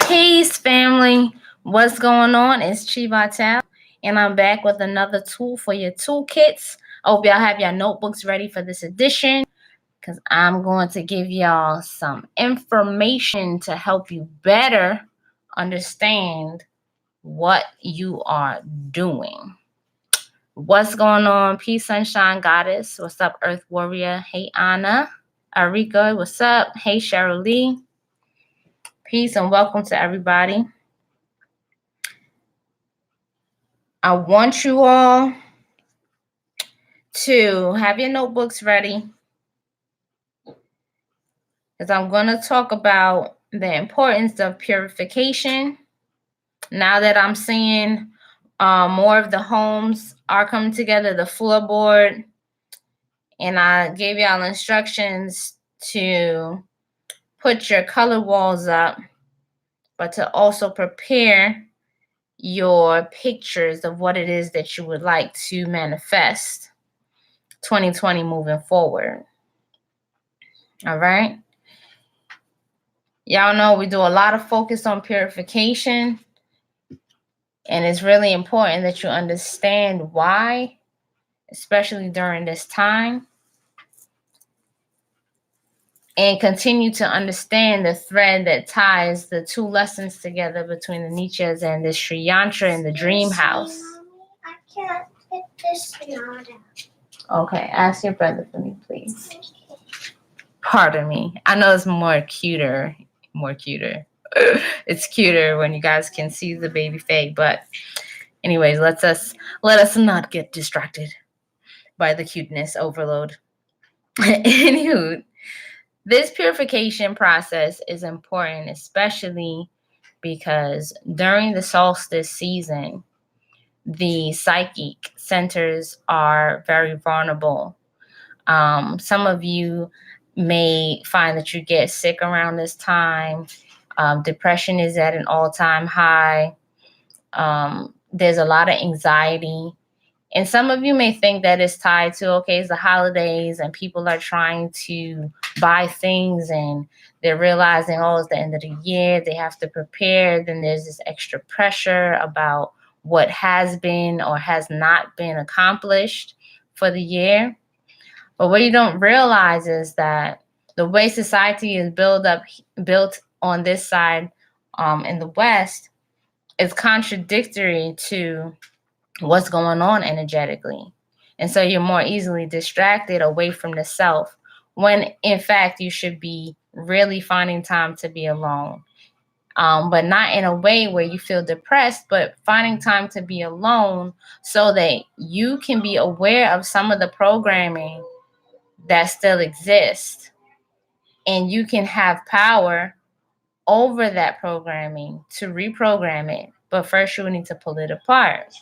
Peace, family. What's going on? It's Sri Yantra, and I'm back with another tool for your toolkits. I hope y'all have your notebooks ready for this edition because I'm going to give y'all some information to help you better understand what you are doing. What's going on? Peace, Sunshine Goddess. What's up, Earth Warrior? Hey, Anna. Arika, what's up? Hey, Cheryl Lee. Peace and welcome to everybody. I want you all to have your notebooks ready because I'm going to talk about the importance of purification. Now that I'm seeing more of the homes are coming together, the floorboard, and I gave y'all instructions to put your color walls up, but to also prepare your pictures of what it is that you would like to manifest 2020 moving forward. All right. Y'all know we do a lot of focus on purification, and it's really important that you understand why, especially during this time, and continue to understand the thread that ties the two lessons together between the Niches and the Sri Yantra and the dream house. I can't get this knot out. Okay, ask your brother for me, please. Pardon me. I know it's more cuter. It's cuter when you guys can see the baby Faye, but anyways, let us not get distracted by the cuteness overload. Anywho, this purification process is important, especially because during the solstice season, the psychic centers are very vulnerable. Some of you may find that you get sick around this time. Depression is at an all-time high. There's a lot of anxiety. And some of you may think that it's tied to, okay, it's the holidays and people are trying to buy things and they're realizing, oh, it's the end of the year, they have to prepare. Then there's this extra pressure about what has been or has not been accomplished for the year. But what you don't realize is that the way society is built on this side in the West is contradictory to what's going on energetically. And so you're more easily distracted away from the self when in fact you should be really finding time to be alone. But not in a way where you feel depressed, but finding time to be alone so that you can be aware of some of the programming that still exists and you can have power over that programming to reprogram it. But first you will need to pull it apart.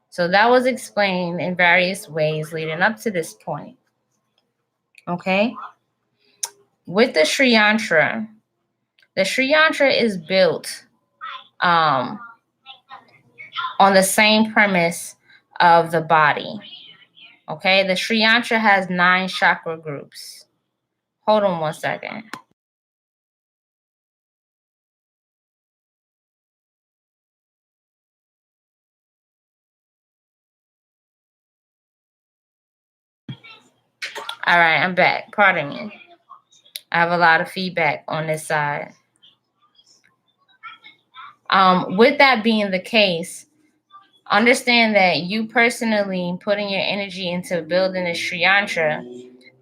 So that was explained in various ways leading up to this point. Okay? With the Sri Yantra is built on the same premise of the body. Okay? The Sri Yantra has 9 chakra groups. Hold on one second. All right, I'm back. Pardon me. I have a lot of feedback on this side. With that being the case, understand that you personally putting your energy into building a Sri Yantra,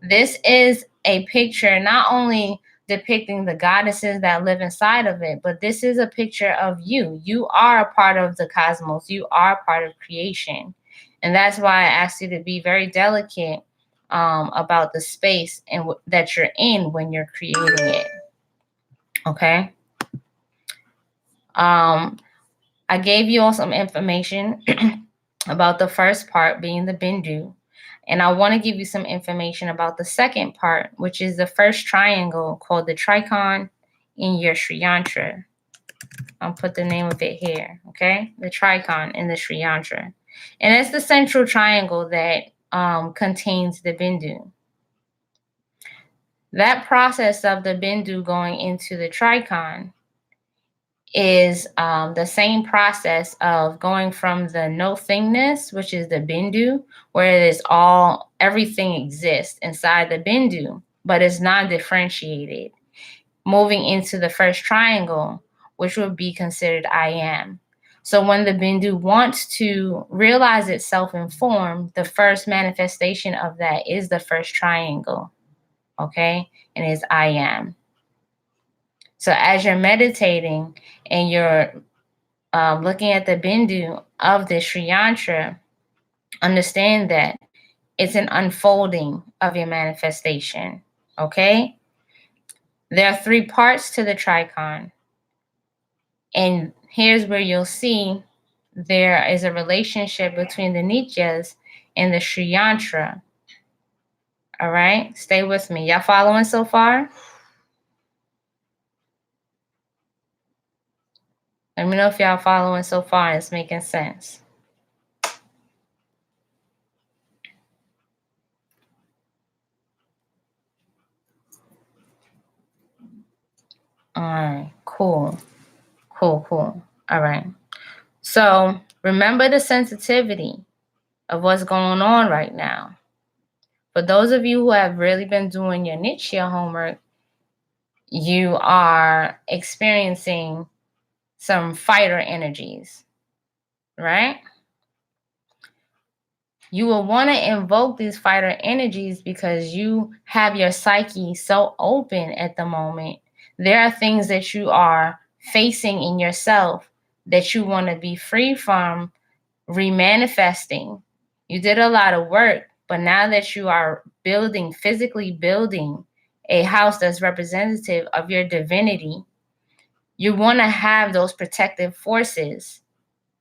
this is a picture not only depicting the goddesses that live inside of it, but this is a picture of you. You are a part of the cosmos. You are a part of creation. And that's why I asked you to be very delicate about the space and that you're in when you're creating it. Okay? I gave you all some information about the first part being the Bindu. And I want to give you some information about the second part, which is the first triangle called the Tricon in your Sri Yantra. I'll put the name of it here, okay? The Tricon in the Sri Yantra. And it's the central triangle that contains the Bindu. That process of the Bindu going into the Tricon is the same process of going from the no-thingness, which is the bindu, where it is everything exists inside the bindu, but it's not differentiated, moving into the first triangle, which would be considered I am. So when the bindu wants to realize itself in form, the first manifestation of that is the first triangle, okay? And it's I am. So as you're meditating and you're looking at the bindu of the Sri Yantra, understand that it's an unfolding of your manifestation, okay? There are 3 parts to the tricon. And here's where you'll see there is a relationship between the Nityas and the Sri Yantra. All right, stay with me. Y'all following so far? Let me know if y'all following so far and it's making sense. All right, cool. All right. So remember the sensitivity of what's going on right now. For those of you who have really been doing your Nitya homework, you are experiencing some fighter energies, right? You will want to invoke these fighter energies because you have your psyche so open at the moment. There are things that you are facing in yourself that you want to be free from remanifesting. You did a lot of work, but now that you are physically building a house that's representative of your divinity, you want to have those protective forces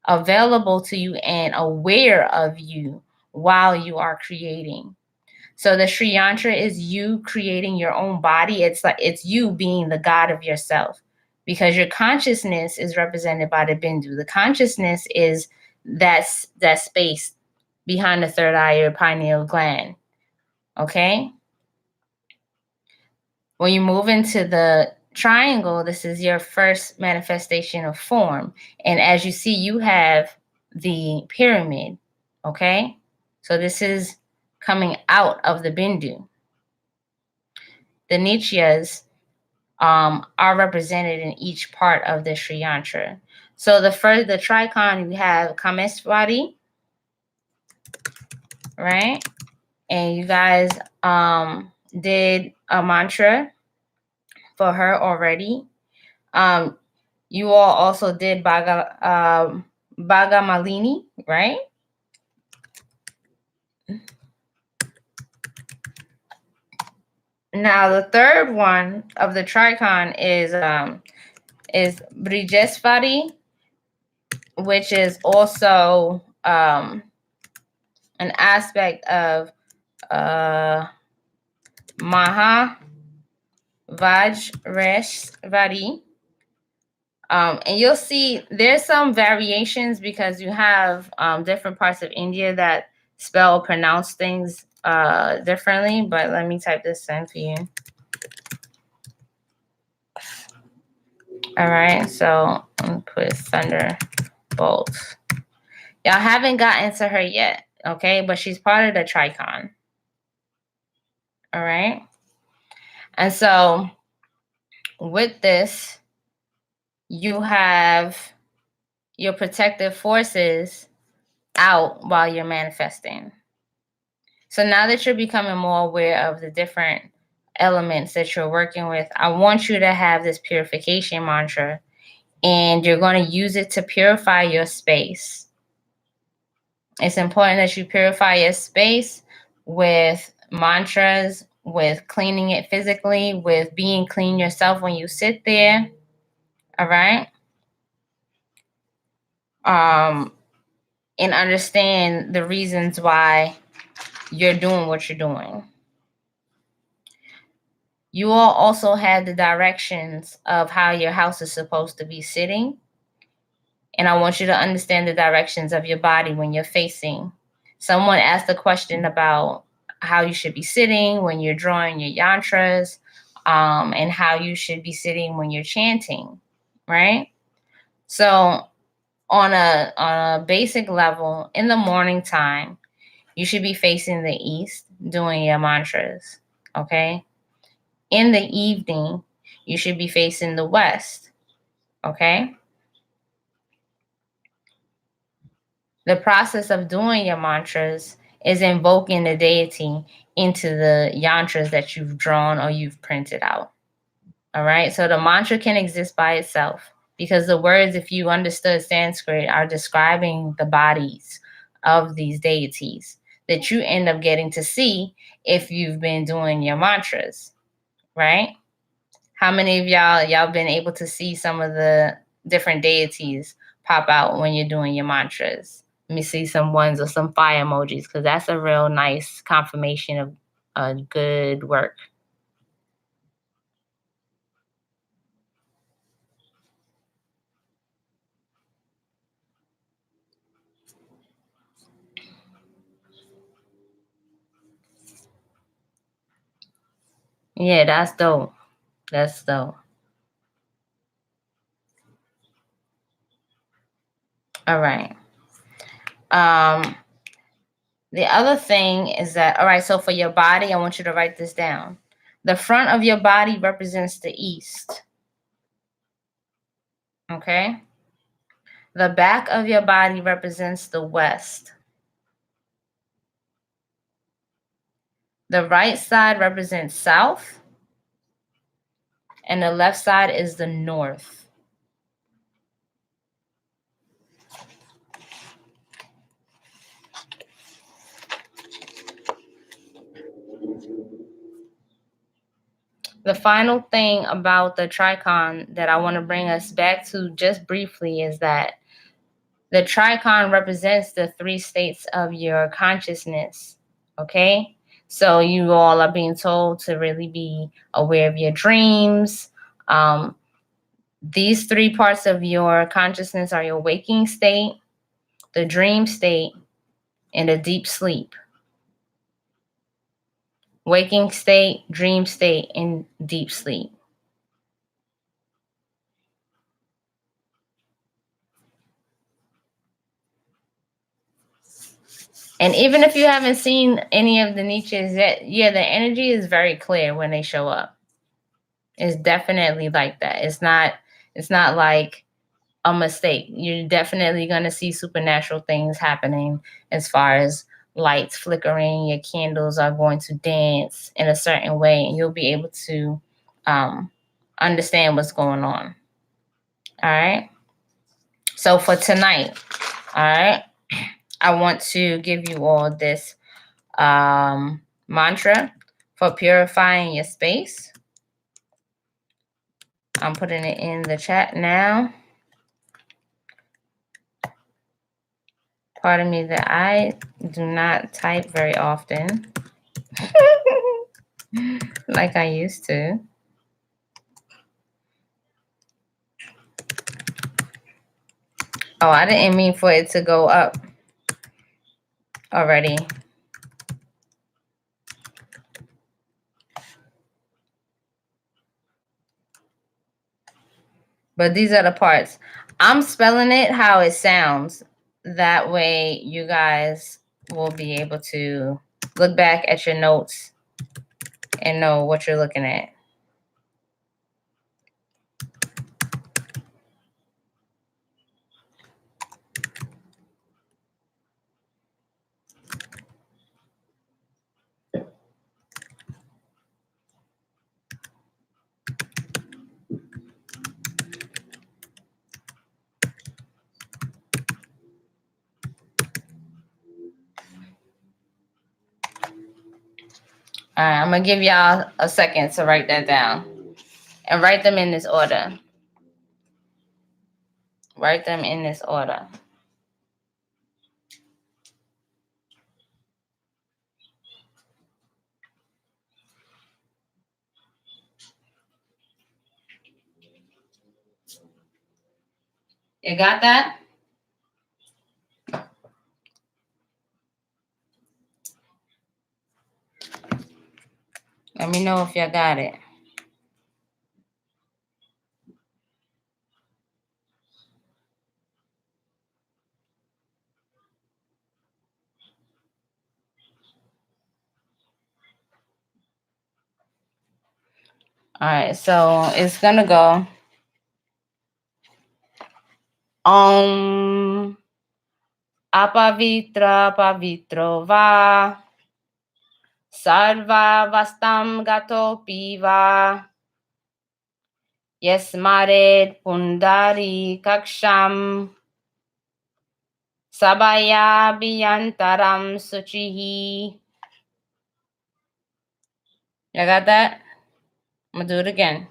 available to you and aware of you while you are creating. So the Sri Yantra is you creating your own body. It's you being the God of yourself, because your consciousness is represented by the bindu. The consciousness is that space behind the third eye or pineal gland. Okay? When you move into the triangle, this is your first manifestation of form. And as you see, you have the pyramid. Okay? So this is coming out of the bindu. The Nityas are represented in each part of the Sri Yantra. So the tricon, you have Kameswari, right? And you guys did a mantra for her already. You all also did Bhagamalini, right? Now the third one of the tricon is Brijeswari, which is also an aspect of Maha Vajreshvari. And you'll see there's some variations because you have different parts of India that pronounce things differently, but let me type this in for you. All right, so I'm gonna put Thunderbolt. Y'all haven't gotten to her yet, okay? But she's part of the tricon. All right. And so with this, you have your protective forces out while you're manifesting. So now that you're becoming more aware of the different elements that you're working with, I want you to have this purification mantra, and you're going to use it to purify your space. It's important that you purify your space with mantras, with cleaning it physically, with being clean yourself when you sit there. All right. And understand the reasons why you're doing what you're doing. You all also have the directions of how your house is supposed to be sitting. And I want you to understand the directions of your body when you're facing. Someone asked a question about how you should be sitting when you're drawing your yantras, and how you should be sitting when you're chanting, right? So on a basic level, in the morning time, you should be facing the east doing your mantras. Okay. In the evening, you should be facing the west. Okay. The process of doing your mantras is invoking the deity into the yantras that you've drawn or you've printed out. All right. So the mantra can exist by itself because the words, if you understood Sanskrit, are describing the bodies of these deities that you end up getting to see if you've been doing your mantras, right? How many of y'all been able to see some of the different deities pop out when you're doing your mantras? Let me see some ones or some fire emojis because that's a real nice confirmation of good work. Yeah, that's dope. That's dope. All right. The other thing is that, all right, so for your body, I want you to write this down. The front of your body represents the east. Okay. The back of your body represents the west. The right side represents south. And the left side is the north. The final thing about the tricon that I want to bring us back to just briefly is that the tricon represents the three states of your consciousness, okay? So you all are being told to really be aware of your dreams. These three parts of your consciousness are your waking state, the dream state, and a deep sleep. Waking state, dream state, and deep sleep. And even if you haven't seen any of the niches yet, yeah, the energy is very clear when they show up. It's definitely like that. It's not like a mistake. You're definitely going to see supernatural things happening as far as lights flickering, your candles are going to dance in a certain way, and you'll be able to understand what's going on. All right. So for tonight, all right, I want to give you all this mantra for purifying your space. I'm putting it in the chat now. Pardon me that I do not type very often like I used to. Oh, I didn't mean for it to go up already. But these are the parts. I'm spelling it how it sounds. That way you guys will be able to look back at your notes and know what you're looking at. All right, I'm going to give y'all a second to write that down. And write them in this order. Write them in this order. You got that? Let me know if you got it. All right, so it's gonna go. Apavitra pavitro va. Sarva vastam gato piva. Yasmared pundari kaksham. Sabaya biyantaram suchihi. You got that? I'm gonna do it again.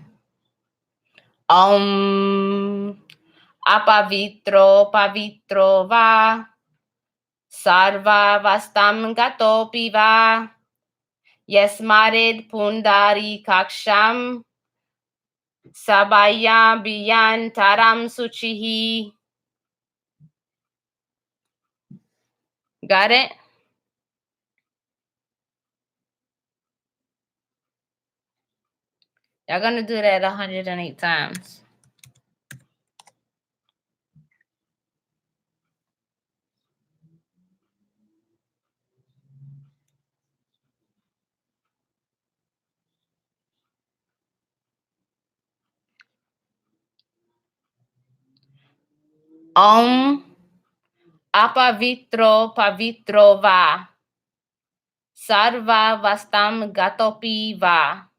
Apavitro pavitro va. Sarva vastam gato piva. Yasmarid pundari kaksham. Sabaya biyantaram suchihi. Got it? Y'all gonna do that 108 times. Apavitro pavitro va. Sarva vastam gatopi va.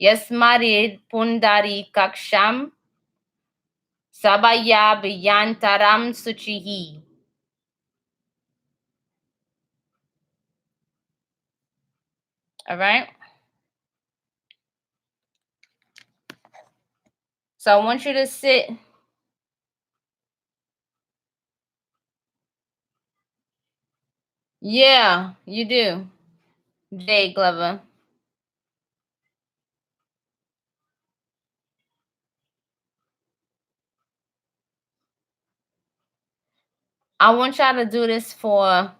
Yasmarid pundari kaksham. Sabaya biyantaram suchihi. All right? So I want you to sit. Yeah, you do. Jay Glover. I want y'all to do this for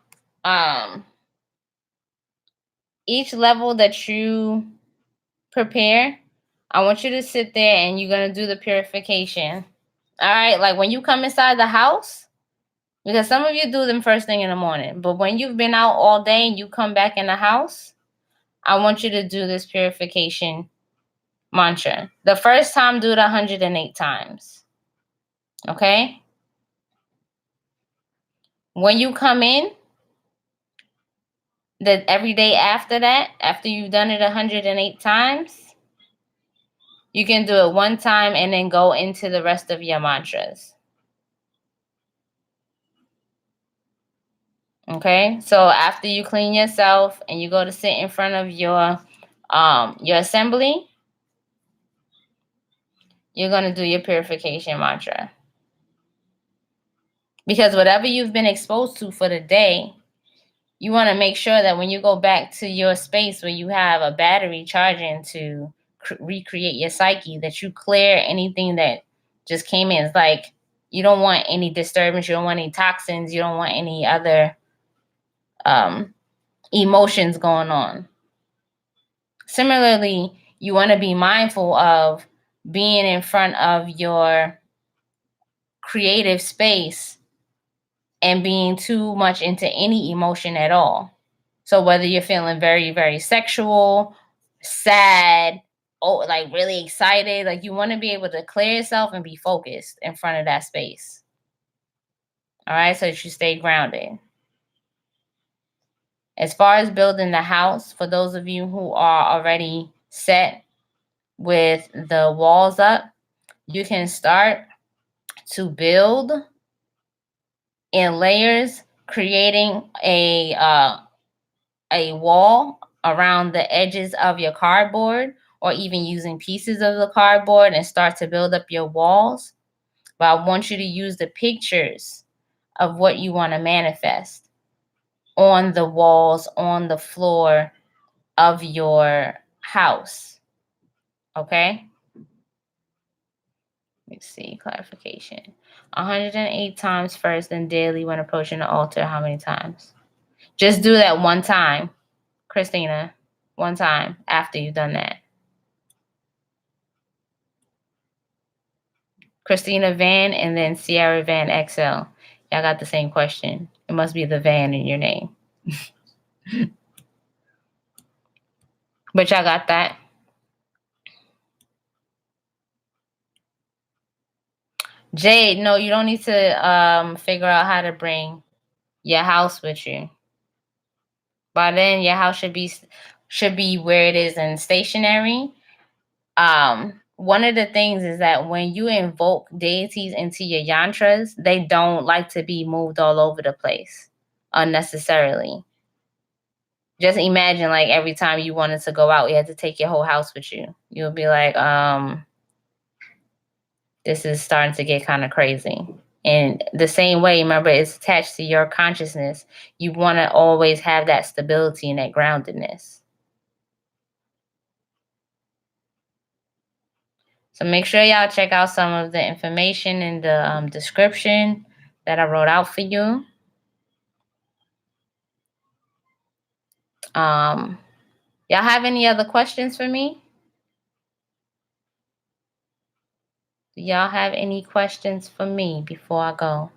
each level that you prepare. I want you to sit there and you're going to do the purification. All right? Like when you come inside the house, because some of you do them first thing in the morning, but when you've been out all day and you come back in the house, I want you to do this purification mantra. The first time, do it 108 times. Okay? When you come in, that every day after that, after you've done it 108 times, you can do it one time and then go into the rest of your mantras. Okay? So after you clean yourself and you go to sit in front of your assembly, you're going to do your purification mantra. Because whatever you've been exposed to for the day, you want to make sure that when you go back to your space where you have a battery charging to recreate your psyche, that you clear anything that just came in. It's like you don't want any disturbance, you don't want any toxins, you don't want any other emotions going on. Similarly, you want to be mindful of being in front of your creative space and being too much into any emotion at all. So whether you're feeling very, very sexual, sad, like really excited, like you want to be able to clear yourself and be focused in front of that space. All right, so that you stay grounded. As far as building the house, for those of you who are already set with the walls up, you can start to build in layers, creating a wall around the edges of your cardboard, or even using pieces of the cardboard and start to build up your walls. But I want you to use the pictures of what you want to manifest on the walls, on the floor of your house. Okay? Let's see, clarification. 108 times first and daily when approaching the altar. How many times? Just do that one time, Christina. One time after you've done that. Christina Van and then Sierra Van XL. Y'all got the same question. It must be the Van in your name. But y'all got that? Jade, no, you don't need to figure out how to bring your house with you. By then, your house should be where it is and stationary. One of the things is that when you invoke deities into your yantras, they don't like to be moved all over the place unnecessarily. Just imagine like every time you wanted to go out, you had to take your whole house with you. You'll be like, this is starting to get kind of crazy. And the same way, remember, it's attached to your consciousness. You want to always have that stability and that groundedness. So make sure y'all check out some of the information in the description that I wrote out for you. Y'all have any other questions for me? Do y'all have any questions for me before I go? All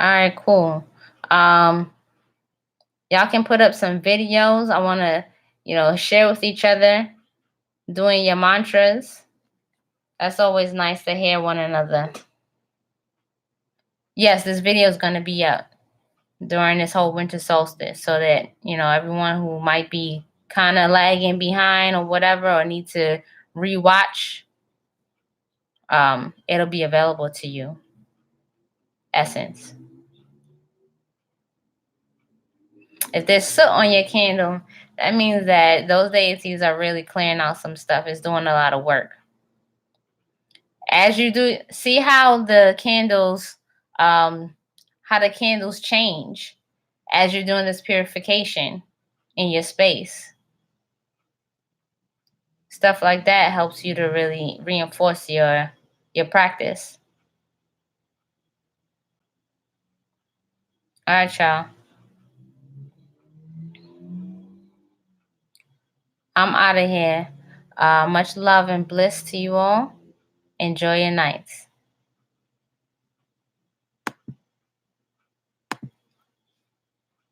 right, cool. Y'all can put up some videos. I want to, share with each other doing your mantras. That's always nice to hear one another. Yes, this video is going to be up during this whole winter solstice so that, everyone who might be kind of lagging behind or whatever or need to rewatch, it'll be available to you. Essence. If there's soot on your candle, that means that those deities are really clearing out some stuff. It's doing a lot of work. As you do, see how the candles change as you're doing this purification in your space. Stuff like that helps you to really reinforce your practice. All right, y'all. I'm out of here. Much love and bliss to you all. Enjoy your nights.